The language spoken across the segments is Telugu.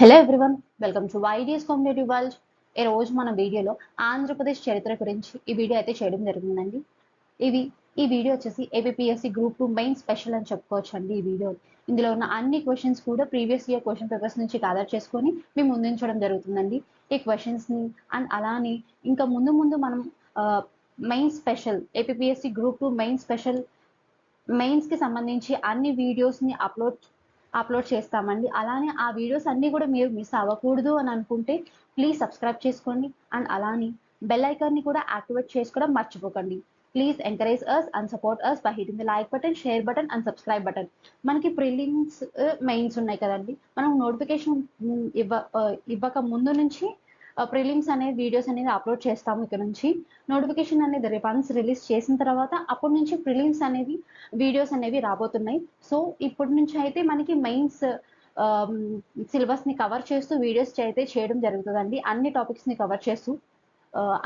Hello everyone, welcome to ideas competitive world. ఈ రోజు మన వీడియోలో ఆంధ్రప్రదేశ్ చరిత్ర గురించి ఈ వీడియో అయితే చేయడం జరుగుతుందండి. ఈ వీడియో వచ్చేసి ఏపీఎస్సి గ్రూప్ 2 మెయిన్ స్పెషల్ అని చెప్పుకోవచ్చు అండి. ఈ వీడియో ఇందులో ఉన్న అన్ని క్వశ్చన్స్ కూడా ప్రీవియస్ ఇయర్ క్వశ్చన్ పేపర్స్ నుంచి గ్యాదర్ చేసుకొని మేము ముందుంచడం జరుగుతుందండి. ఈ క్వశ్చన్స్ని అండ్ అలానే ఇంకా ముందు మనం main special APSC group 2 main special మెయిన్స్కి సంబంధించి అన్ని వీడియోస్ని అప్లోడ్ చేస్తామండి. అలానే ఆ వీడియోస్ అన్నీ కూడా మీరు మిస్ అవ్వకూడదు అని అనుకుంటే ప్లీజ్ సబ్స్క్రైబ్ చేసుకోండి అండ్ అలానే బెల్ ఐకాన్ని కూడా యాక్టివేట్ చేసుకోవడం మర్చిపోకండి. Please encourage us and support us by hitting the like button, share button and subscribe button. మనకి ప్రిలిమ్స్ మెయిన్స్ ఉన్నాయి కదండి. మనం నోటిఫికేషన్ ఇవ్వక ముందు నుంచి ప్రిలిమ్స్ అనే వీడియోస్ అనేది అప్లోడ్ చేస్తాము. ఇక్కడ నుంచి నోటిఫికేషన్ అనేది వన్స్ రిలీజ్ చేసిన తర్వాత అప్పటి నుంచి ప్రిలిమ్స్ అనేవి వీడియోస్ అనేవి రాబోతున్నాయి. సో ఇప్పటి నుంచి అయితే మనకి మెయిన్స్ సిలబస్ ని కవర్ చేస్తూ వీడియోస్ అయితే చేయడం జరుగుతుందండి. అన్ని టాపిక్స్ ని కవర్ చేస్తూ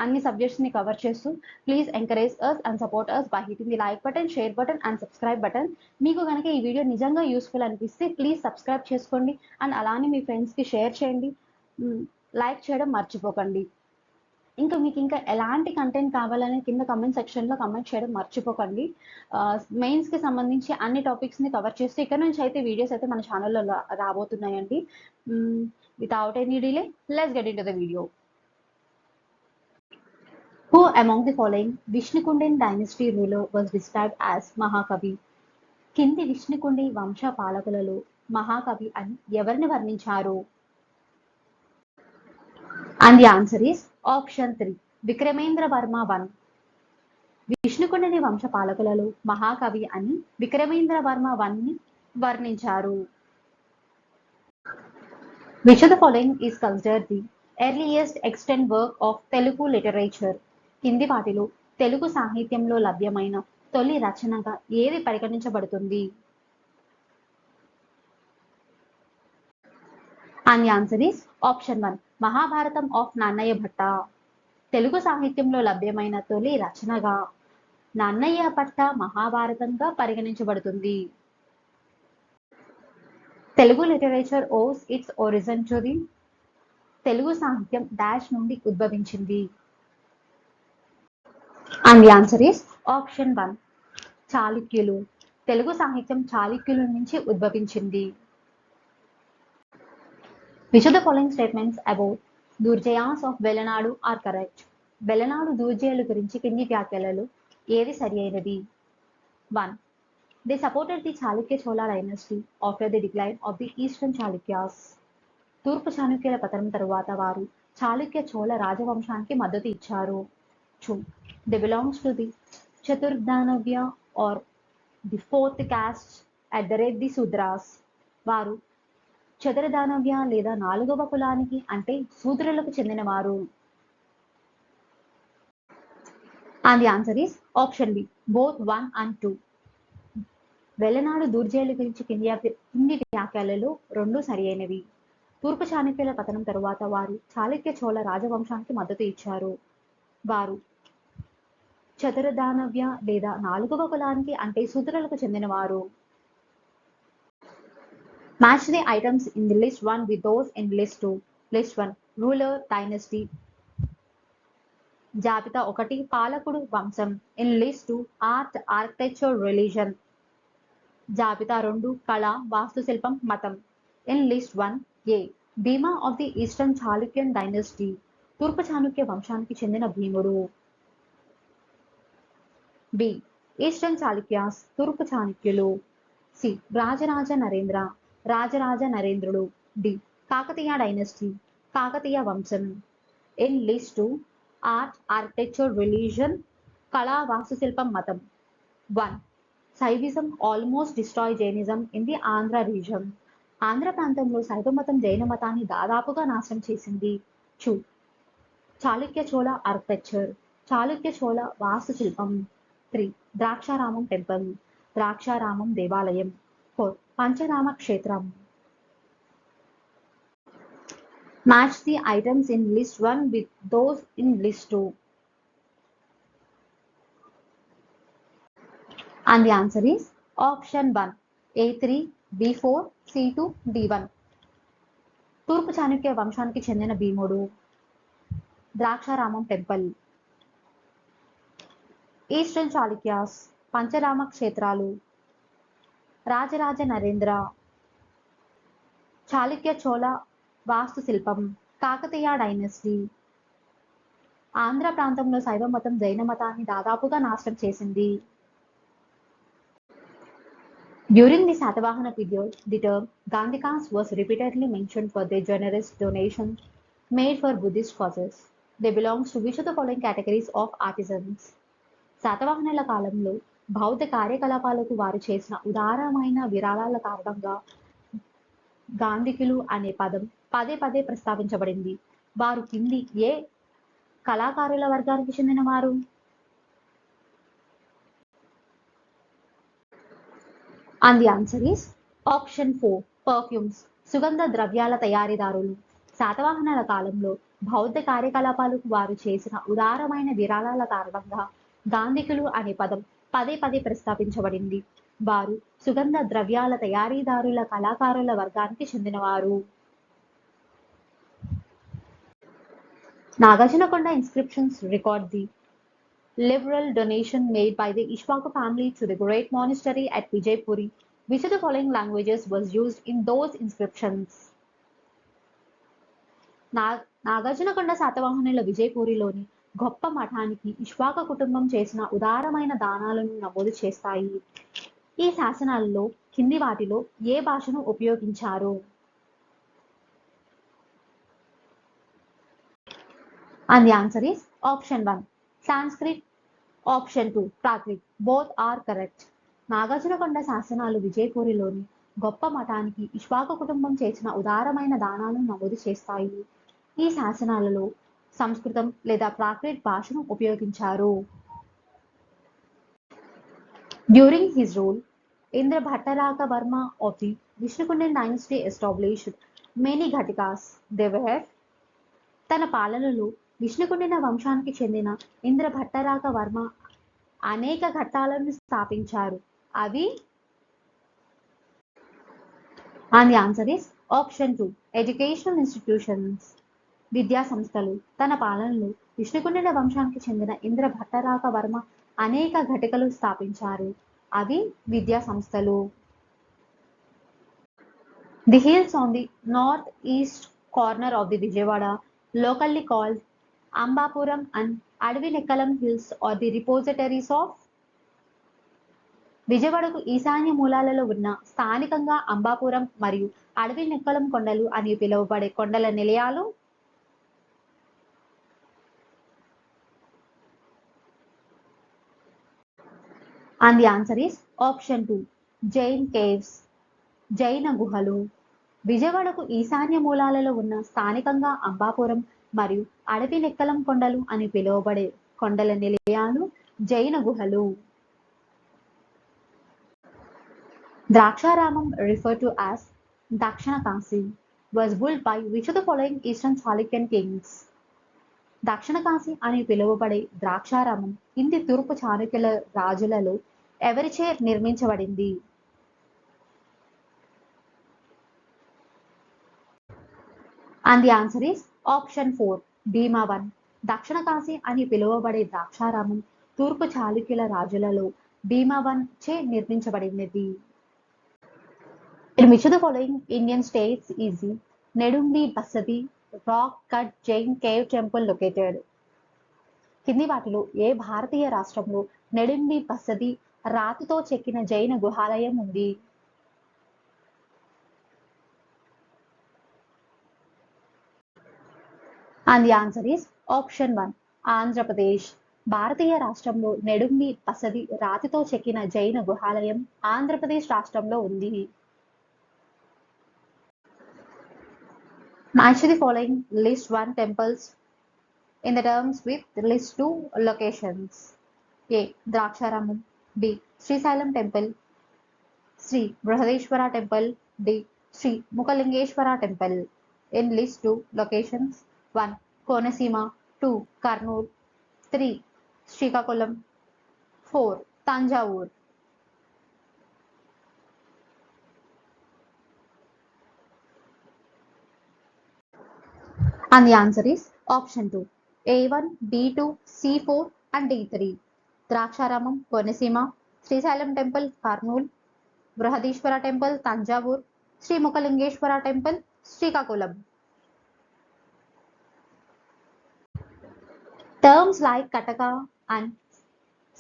అన్ని సబ్జెక్ట్స్ ని కవర్ చేస్తూ please encourage us and support us by hitting the like button, share button and subscribe button. మీకు కనుక ఈ వీడియో నిజంగా యూస్ఫుల్ అనిపిస్తే ప్లీజ్ సబ్స్క్రైబ్ చేసుకోండి అండ్ అలానే మీ ఫ్రెండ్స్కి షేర్ చేయండి. లైక్ చేయడం మర్చిపోకండి. మీకు ఇంకా ఎలాంటి కంటెంట్ కావాలని కింద కమెంట్ సెక్షన్లో కమెంట్ చేయడం మర్చిపోకండి. మెయిన్స్కి సంబంధించి అన్ని టాపిక్స్ని కవర్ చేస్తూ ఇక్కడ నుంచి అయితే వీడియోస్ అయితే మన ఛానల్లో రాబోతున్నాయండి. Without any delay let's get into the video. Who among the following Vishnukundian dynasty ruler was described as Mahakavi? కింది విష్ణుకుండి వంశ పాలకులలో మహాకవి అని ఎవరిని వర్ణించారు? And the answer is option 3, Vikramendra Varma 1. విష్ణుకుండిని వంశ పాలకులలో మహాకవి అని విక్రమేంద్ర వర్మ 1ని వర్ణించారు. Which of the following is considered the earliest extant work of Telugu literature? కింది వాటిలో తెలుగు సాహిత్యంలో లభ్యమైన తొలి రచనగా ఏది పరిగణించబడుతుంది? And the answer is option 1, Mahabharatam of Nannaya Bhatta. Telugu సాహిత్యంలో లభ్యమైన తొలి రచనగా నన్నయ్య భట్ట మహాభారతంగా పరిగణించబడుతుంది. Telugu literature owes its origin to the. Telugu సాహిత్యం డాష్ నుండి ఉద్భవించింది. And the answer is option 1, చాళుక్యులు. తెలుగు సాహిత్యం చాళుక్యుల నుంచి ఉద్భవించింది. Which of the following statements about Durjayas of Velanadu are correct? Velanadu దుర్జయుల గురించి కింది వ్యాఖ్యలలో ఏది సరి అయినది? 1, they supported the Chalukya Chola dynasty after the decline of the Eastern Chalukyas. తూర్పు చాళుక్యుల పతనం తరువాత వారు చాళుక్య చోళ రాజవంశానికి మద్దతు ఇచ్చారు. 2, they belongs to the చతుర్దానవ్య or the fourth caste at the rate the Sudras. వారు చతుర్దానవ్య లేదా 4వ కులానికి అంటే శూద్రులకు చెందినవారు. And the answer is option B, both 1 and 2. వెలనాడు దూర్జయుల గురించి కింది వ్యాఖ్యలలో 2 సరి అయినవి. తూర్పు చాళుక్యుల పతనం తరువాత వారు చాళుక్య చోళ రాజవంశానికి మద్దతు ఇచ్చారు. వారు చతురదానవ్య లేదా 4వ కులానికి అంటే శూద్రులకు చెందినవారు. Match the items in the list 1 with those in list 2. List 1, ruler dynasty. జాబితా 1, పాలకుడు వంశం. In list 2, art, architecture, religion. జాబితా 2, కళ, వాస్తుశిల్పం, మతం. In list 1, A, Bhima of the Eastern Chalukyan dynasty. తూర్పు చాళుక్య వంశానికి చెందిన భీముడు. B, ఈస్టర్న్ చాళుక్యాస్, తూర్పు చాళుక్యులు. C, రాజరాజ నరేంద్రుడు. D, కాకతీయ డైనస్టీ, కాకతీయ వంశం. In list 2, art, architecture, religion, కళా, వాస్తుశిల్పం, మతం. 1, Shaivism almost destroy Jainism in the Andhra reason. Andhra ప్రాంతంలో శైవ మతం జైన మతాన్ని దాదాపుగా నాశనం చేసింది. 2, చాళుక్య చోళ ఆర్కిటెక్చర్, చాళుక్య చోళ వాస్తుశిల్పం. 3, ద్రాక్షారామం టెంపుల్, ద్రాక్షారామం దేవాలయం. 4, పంచరామ క్షేత్రం. Match the items in list 1 with those in list 2. And the answer is option 1, A3, B4, C2, D1. తూర్పు చాళుక్య వంశానికి చెందిన భీముడు. ద్రాక్షారామం టెంపుల్. ఈస్టర్న్ చాళుక్యాస్ పంచరామ క్షేత్రాలు. రాజరాజ నరేంద్ర. చాళుక్య చోళ వాస్తుశిల్పం. కాకతీయ డైనస్టీ. ఆంధ్ర ప్రాంతంలో శైవ మతం జైన మతాన్ని దాదాపుగా నాశనం చేసింది. During the Satavahana period, the term Gandhikas was repeatedly mentioned for their generous donations made for Buddhist causes. They belongs to which of the following categories of artisans? శాతవాహనుల కాలంలో బౌద్ధ కార్యకలాపాలకు వారు చేసిన ఉదారమైన విరాళాల కారణంగా గాంధికులు అనే పదం పదే పదే ప్రస్తావించబడింది. వారు కింది ఏ కళాకారుల వర్గానికి చెందినవారు? And the answer is option 4, perfumes. సుగంధ ద్రవ్యాల తయారీదారులు. శాతవాహనుల కాలంలో బౌద్ధ కార్యకలాపాలకు వారు చేసిన ఉదారమైన విరాళాల కారణంగా గాంధికులు అనే పదం పదే పదే ప్రస్తావించబడింది. వారు సుగంధ ద్రవ్యాల తయారీదారుల కళాకారుల వర్గానికి చెందినవారు. Nagarjunakonda inscriptions record the liberal donation made by the Ishwaku family to the great monastery at Vijaypuri. Which of the following languages was used in those inscriptions? Nagarjunakonda శాతవాహనుల విజయపూరిలోని గొప్ప మఠానికి ఇష్వాక కుటుంబం చేసిన ఉదారమైన దానాలను నమోదు చేస్తాయి. ఈ శాసనాలలో కింది వాటిలో ఏ భాషను ఉపయోగించారు? And the answer is option 1, Sanskrit, option 2, Prakrit. Both are correct. Nagarjunakonda శాసనాలు విజయపూరిలోని గొప్ప మఠానికి ఇష్వాక కుటుంబం చేసిన ఉదారమైన దానాలను నమోదు చేస్తాయి. ఈ శాసనాలలో సంస్కృతం లేదా ప్రాకృత్ భాషను ఉపయోగించారు. During his rule, Indra Bhattaraka Varma of the Vishnukundan dynasty established many ghatikas. They were తన పాలనలో విష్ణుకుండిన వంశానికి చెందిన ఇంద్ర భట్టరాక వర్మ అనేక ఘట్టాలను స్థాపించారు. అవి And the answer is option 2, educational institutions. విద్యా సంస్థలు. తన పాలనలో విష్ణుకుండిన వంశానికి చెందిన ఇంద్ర భట్టరాక వర్మ అనేక ఘటికలు స్థాపించారు. అవి విద్యా సంస్థలు. The hills on the northeast corner of the Vijayawada, locally called Ambapuram and Adavinekkalam hills, are the repositories of. విజయవాడకు ఈశాన్య మూలాలలో ఉన్న స్థానికంగా అంబాపురం మరియు అడవినెక్కలం కొండలు అని పిలువబడే కొండల నిలయాలు. And the answer is option 2, Jain caves. జైన గుహలు. విజయవాడకు ఈశాన్య మూలాలలో ఉన్న స్థానికంగా అంబాపురం మరియు అడవినెక్కలం కొండలు అని పిలువబడే కొండల నిలయాలు జైన గుహలు. Draksharamam, referred to as Dakshina Kasi, was built by which of the following Eastern Chalukyan kings? దక్షిణ కాశీ అని పిలువబడే ద్రాక్షారామం కింది తూర్పు చాళుక్యుల రాజులలో ఎవరిచే నిర్మించబడింది? And the answer is option 4, భీమావన్. దక్షిణ కాశీ అని పిలువబడే ద్రాక్షారామం తూర్పు చాళుక్యుల రాజులలో భీమావన్ చే నిర్మించబడినది. In which of the following Indian states is the Nedumbi Basadi rock cut Jain cave temple located? కింది వాటిలో ఏ భారతీయ రాష్ట్రంలో నెడుంబి బసది రాతితో చెక్కిన జైన గుహాలయం ఉంది? And the answer is option 1, Andhra Pradesh. భారతీయ రాష్ట్రంలో నెడుంబి బసది రాతితో చెక్కిన జైన గుహాలయం ఆంధ్రప్రదేశ్ రాష్ట్రంలో ఉంది. Match the following list 1 temples in the terms with list 2 locations. A, Draksharamam. B, Srisailam temple. C, Brihadeshwara temple. D, Sri Mukalingeshwara temple. In list 2 locations: 1, Konasima. 2, Karnool. 3, Srikakulam. 4, Tanjavur. And the answer is option 2. A1, B2, C4 and D3. Draksharamam Konaseema, Srisailam temple Kurnool, Brihadeeswara temple Thanjavur, Sri Mukhalingeswara temple Srikakulam. Terms like Kataka and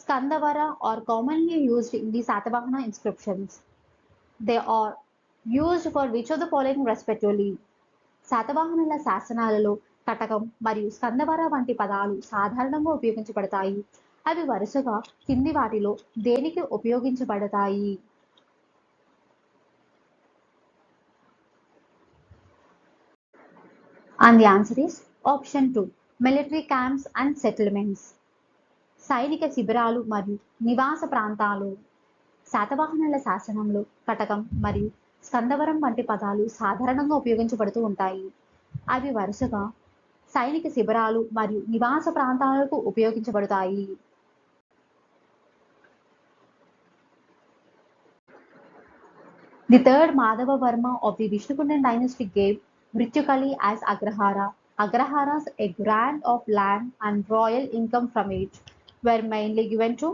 Skandavara are commonly used in the Satavahana inscriptions. They are used for which of the following respectively? శాతవాహనుల శాసనాలలో కటకం మరియు స్కందవర వంటి పదాలు సాధారణంగా ఉపయోగించబడతాయి. అవి వరుసగా కింది వాటిలో దేనికి ఉపయోగించబడతాయి? And the answer is option 2. Military camps and settlements. సైనిక శిబిరాలు మరియు నివాస ప్రాంతాలు. శాతవాహనుల శాసనంలో కటకం మరియు స్కందవరం వంటి పదాలు సాధారణంగా ఉపయోగించబడుతూ ఉంటాయి. అవి వరుసగా సైనిక శిబిరాలు మరియు నివాస ప్రాంతాలకు ఉపయోగించబడతాయి. The third Madhava Varma of the Vishnukundan dynasty gave Mrityukali as Agrahara. Agraharas, a grant of land and royal income from it, were mainly given to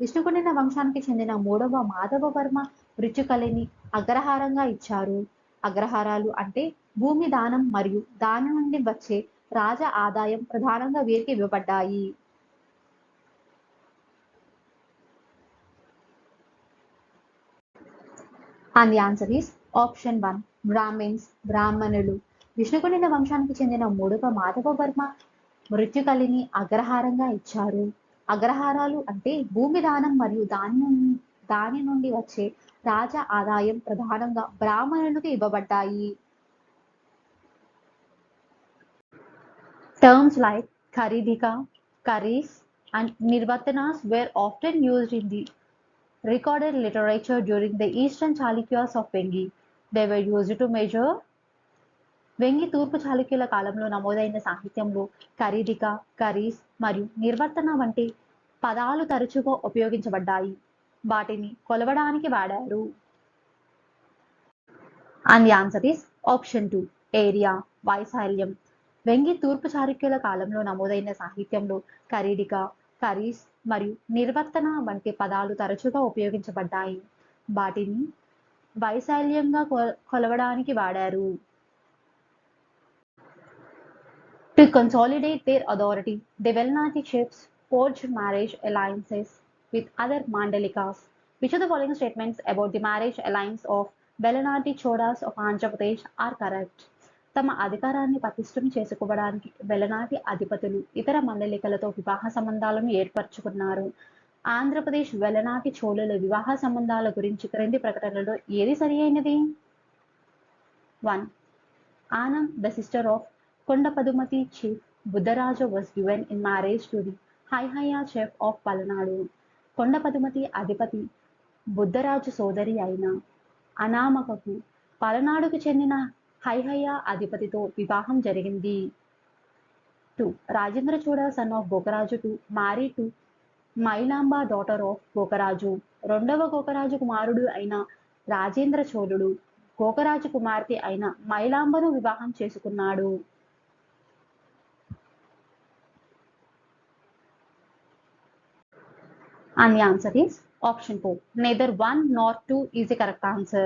Vishnukundina వంశానికి చెందిన 3వ మాధవ వర్మ మృత్యుకళిని అగ్రహారంగా ఇచ్చారు. అగ్రహారాలు అంటే భూమి దానం మరియు దాని నుండి వచ్చే రాజ ఆదాయం ప్రధానంగా వీరికి ఇవ్వబడ్డాయి. And the answer is option 1. Brahmins, బ్రాహ్మణులు. విష్ణుకుండిన వంశానికి చెందిన 3వ మాధవ వర్మ మృత్యుకళిని అగ్రహారంగా ఇచ్చారు. అగ్రహారాలు అంటే భూమి దానం మరియు దాని నుండి వచ్చే రాజ ఆదాయం ప్రధానంగా బ్రాహ్మణులకు ఇవ్వబడ్డాయి. Terms like Karidika, Karis and Nirvatanas were often used in the recorded literature during the Eastern Chalukyas of Vengi. They were used to measure Vengi తూర్పు చాళుక్యుల కాలంలో నమోదైన సాహిత్యంలో ఖరీదిక, ఖరీస్ మరియు నిర్వర్తన వంటి పదాలు తరచుగా ఉపయోగించబడ్డాయి. వాటిని కొలవడానికి వాడారు. And the answer is option 2. Area, వైశాల్యం. వెంగి తూర్పు చాళుక్యుల కాలంలో నమోదైన సాహిత్యంలో ఖరీదిక, ఖరీస్ మరియు నిర్వర్తన వంటి పదాలు తరచుగా ఉపయోగించబడ్డాయి. వాటిని వైశాల్యంగా కొలవడానికి వాడారు. To consolidate their authority, the Velanati chiefs forged marriage alliances with other Mandalikas. Which of the following statements about the marriage alliance of Velanati Chodas of Andhra Pradesh are correct? తమ అధికారాన్ని పటిష్టం చేసుకోవడానికి వెలనాటి అధిపతులు ఇతర మండలికలతో వివాహ సంబంధాలను ఏర్పరచుకున్నారు. ఆంధ్రప్రదేశ్ వెలనాటి చోళుల వివాహ సంబంధాల గురించి క్రింది ప్రకటనలో ఏది సరి అయినది? 1. Anam, the sister of Kondapadumati chief Buddharaja, was given in marriage to the Haihaya chief of Palanadu. కొండపదుమతి అధిపతి బుద్ధరాజు సోదరి అయిన అనామకకు పలనాడుకు చెందిన హైహయ అధిపతితో వివాహం జరిగింది. 2. Rajendra Chola son of Gokaraju to marry to Mailamba daughter of Gokaraju. 2వ గోకరాజు కుమారుడు అయిన రాజేంద్ర చోళుడు గోకరాజు కుమార్తె అయిన మైలాంబను వివాహం చేసుకున్నాడు. And the answer is option 4. Neither 1 nor 2 is the correct answer.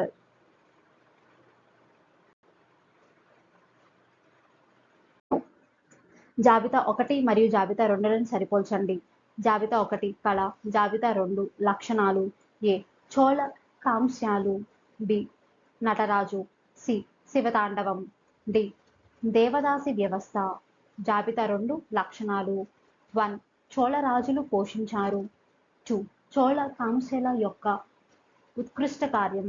జాబితా 1 మరియు జాబితా 2లను సరిపోల్చండి. జాబితా 1 కళ, జాబితా 2 లక్షణాలు. ఏ. చోళ కాంస్యాలు. బి. నటరాజు. సి. శివతాండవం. డి. దేవదాసి వ్యవస్థ. జాబితా 2 లక్షణాలు. 1. చోళ రాజులు పోషించారు. 2. చోళ కాంస్యాల యొక్క ఉత్కృష్ట కార్యం.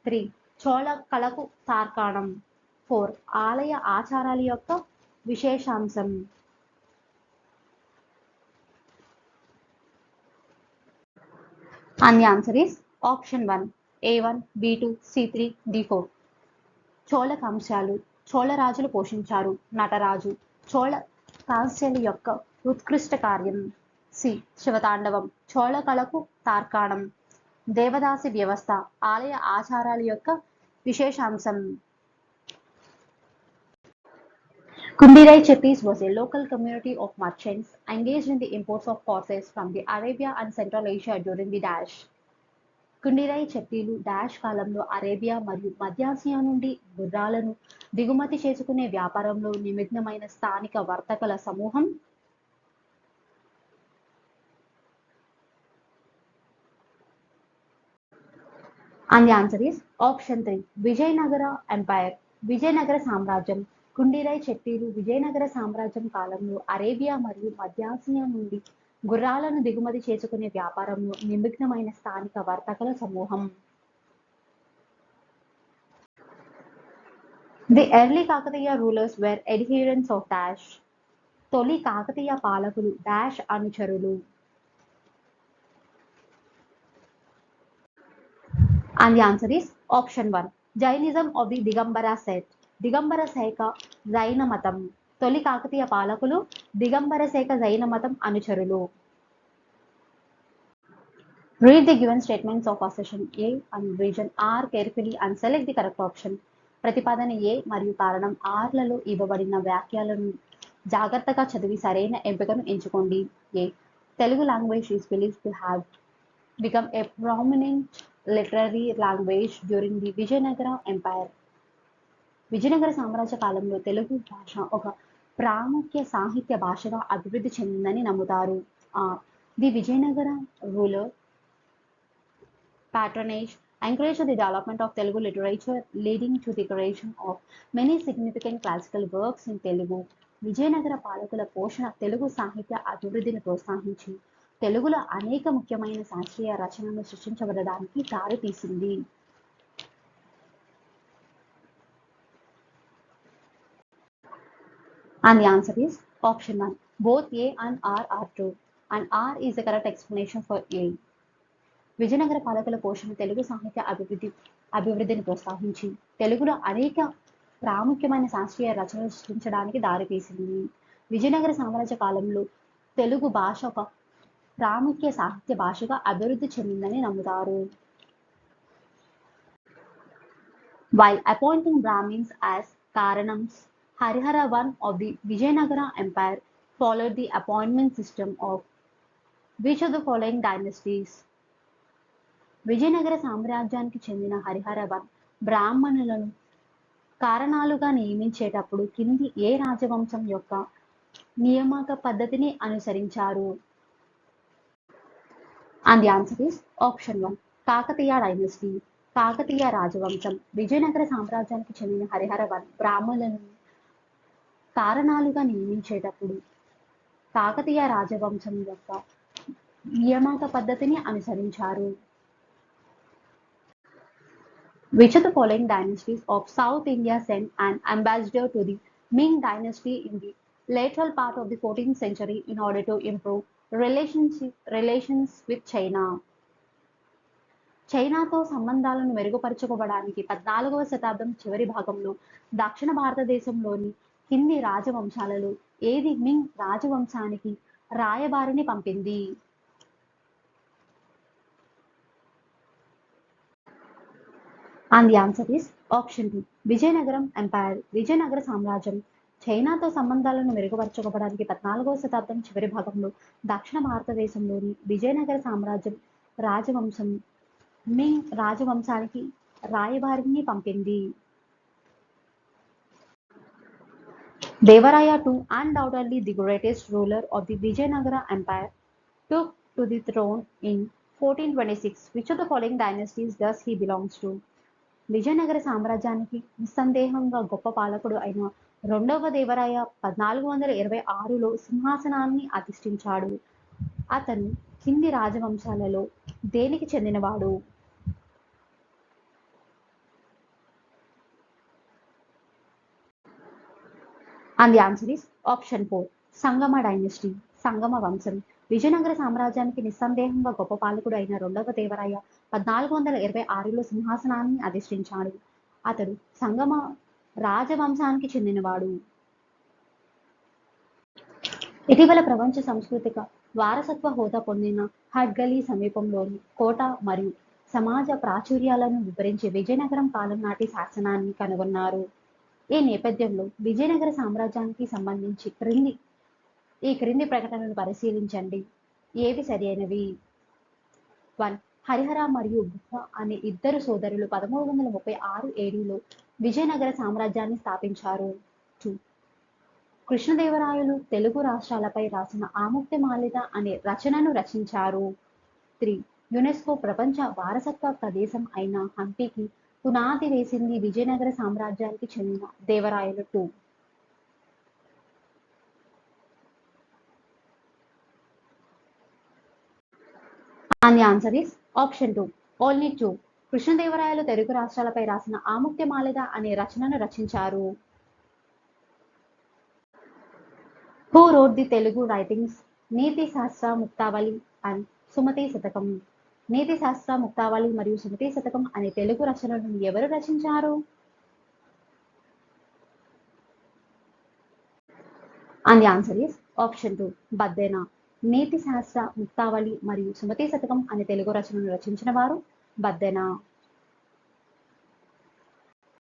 3. చోళ కళకు తార్కాణం. 4. ఆలయ ఆచారాల యొక్క విశేషాంశం. And the answer is option 1. A1, B2, C3, D4. Chola కాంస్యాలు. Chola రాజులు పోషించారు. నటరాజు. చోళ కాంస్యాల యొక్క ఉత్కృష్ట కార్యం. సి. శివతాండవం. చోళ కళకు తార్కాణం. దేవదాసి వ్యవస్థ. ఆలయ ఆచారాల యొక్క విశేషాంశం. Kundirai Chettis was a local community of merchants engaged in the imports of horses from the Arabia and Central Asia during the Dash. కుండిరై చెట్టీలు డాష్ కాలంలో అరేబియా మరియు మధ్యాసియా నుండి గుర్రాలను దిగుమతి చేసుకునే వ్యాపారంలో నిమగ్నమైన స్థానిక వర్తకుల సమూహం. And the answer is option 3, Vijayanagara empire. Vijayanagara సామ్రాజ్యం. కుండిరై చెట్టీలు విజయనగర సామ్రాజ్యం కాలంలో అరేబియా మరియు మధ్యాసియా నుండి గుర్రాలను దిగుమతి చేసుకునే వ్యాపారంలో నిమగ్నమైన స్థానిక వర్తకుల సమూహం. The early Kakatiya rulers were adherents of Dash. తొలి కాకతీయ పాలకులు డాష్ అనుచరులు. And the answer is option 1, Jainism of the Digambara sect. దిగంబర శాఖ జైన మతం. తొలి కాకతీయ పాలకులు దిగంబర శాఖ జైన మతం అనుచరులు. Read the given statements of assertion A and region R carefully and select the correct option. ప్రతిపాదన A మరియు కారణం R లలో ఇవ్వబడిన వాక్యాలను జాగ్రత్తగా చదివి సరైన ఎంపికను ఎంచుకోండి. A. Telugu language is believed to have become a prominent literary language during the Vijayanagara Empire. Vijayanagara సామ్రాజ్య కాలంలో తెలుగు భాష ఒక ప్రాముఖ్య సాహిత్య భాషగా అభివృద్ధి చెందిందని నమ్ముతారు. The Vijayanagara ruler patronage encouraged the development of Telugu literature, leading to the creation of many significant classical works in Telugu. Vijayanagara పాలకుల పోషణ తెలుగు సాహిత్య అభివృద్ధిని ప్రోత్సహించి తెలుగులో అనేక ముఖ్యమైన శాస్త్రీయ రచనలు సృష్టించబడడానికి దారితీసింది. And the answer is option 1. Both A and R are true. And R is the correct explanation for A. Vijayanagara పాలకుల పోషణ తెలుగు సాహిత్య అభివృద్ధిని ప్రోత్సహించి తెలుగులో అనేక ప్రాముఖ్యమైన శాస్త్రీయ రచనలు సృష్టించడానికి దారితీసింది. విజయనగర సామ్రాజ్య కాలంలో తెలుగు భాష ఒక ప్రాముఖ్య సాహిత్య భాషగా అభివృద్ధి చెందిందని నమ్ముతారు. While appointing Brahmins as Karanams, Harihara I of the Vijayanagara Empire followed the appointment system of which of the following dynasties? Vijayanagara సామ్రాజ్యానికి చెందిన హరిహర I బ్రాహ్మణులను కారణాలుగా నియమించేటప్పుడు కింది ఏ రాజవంశం యొక్క నియామక పద్ధతిని అనుసరించారు? And the answer is option 1, Kakatiya dynasty. Kakatiya రాజవంశం. విజయనగర సామ్రాజ్యానికి చెందిన హరిహర I బ్రాహ్మణులను కారణాలుగా నియమించేటప్పుడు కాకతీయ రాజవంశం యొక్క నియామక పద్ధతిని అనుసరించారు. Which of the following dynasties of South India sent an ambassador to the Ming dynasty in the lateral part of the 14th century in order to improve relations with China? చైనాతో సంబంధాలను మెరుగుపరచుకోవడానికి 14వ శతాబ్దం చివరి భాగంలో దక్షిణ భారతదేశంలోని కింది రాజవంశాలలో ఏది మింగ్ రాజవంశానికి రాయబారిని పంపింది? And the answer is option 2, Vijayanagaram empire. Vijayanagara సామ్రాజ్యం చైనాతో సంబంధాలను మెరుగుపరచుకోవడానికి 14వ శతాబ్దం చివరి భాగంలో దక్షిణ భారతదేశంలోని విజయనగర సామ్రాజ్యం రాజవంశం మింగ్ రాజవంశానికి రాయబారిని పంపింది. Devaraya II, undoubtedly the greatest ruler of the Vijayanagara Empire, took to the throne in 1426. Which of the following dynasties does he belongs to? Vijayanagara సామ్రాజ్యానికి నిస్సందేహంగా గొప్ప పాలకుడు అయిన రెండవ దేవరాయ 1426లో సింహాసనాన్ని అధిష్ఠించాడు. అతను కింది రాజవంశాలలో దేనికి చెందినవాడు? And the answer is option 4, Sangama dynasty. సంగమ వంశం. విజయనగర సామ్రాజ్యానికి నిస్సందేహంగా గొప్ప పాలకుడు అయిన రెండవ దేవరాయ 1426లో సింహాసనాన్ని అధిష్ఠించాడు. అతడు సంగమ రాజవంశానికి చెందినవాడు. ఇటీవల ప్రపంచ సాంస్కృతిక వారసత్వ హోదా పొందిన హడ్గలీ సమీపంలోని కోట మరియు సమాజ ప్రాచుర్యాలను వివరించే విజయనగరం కాలం నాటి శాసనాన్ని కనుగొన్నారు. ఈ నేపథ్యంలో విజయనగర సామ్రాజ్యానికి సంబంధించి ఈ క్రింది ప్రకటనలను పరిశీలించండి. ఏవి సరి అయినవి? 1. హరిహర మరియు బుద్ధ అనే ఇద్దరు సోదరులు 1336 ఏడీలో విజయనగర సామ్రాజ్యాన్ని స్థాపించారు. 2. కృష్ణదేవరాయలు తెలుగు రాష్ట్రాలపై రాసిన ఆముక్తమాల్యద అనే రచనను రచించారు. 3. యునెస్కో ప్రపంచ వారసత్వ ప్రదేశం అయిన హంపీకి పునాది వేసింది విజయనగర సామ్రాజ్యానికి చెందిన Devarayalu 2. And the answer is option 2. Only 2. కృష్ణదేవరాయలు తెలుగు రాష్ట్రాలపై రాసిన ఆముక్తమాల్యద అనే రచనను రచించారు. Who wrote the Telugu writings నీతి శాస్త్ర ముక్తావళి అండ్ సుమతి శతకం? నీతి శాస్త్ర ముక్తావళి మరియు సుమతి శతకం అనే తెలుగు రచనలను ఎవరు రచించారు? And the answer is option 2. Baddena. నీతి శాస్త్ర ముక్తావళి మరియు సుమతి శతకం అనే తెలుగు రచనను రచించిన వారు బద్దెన.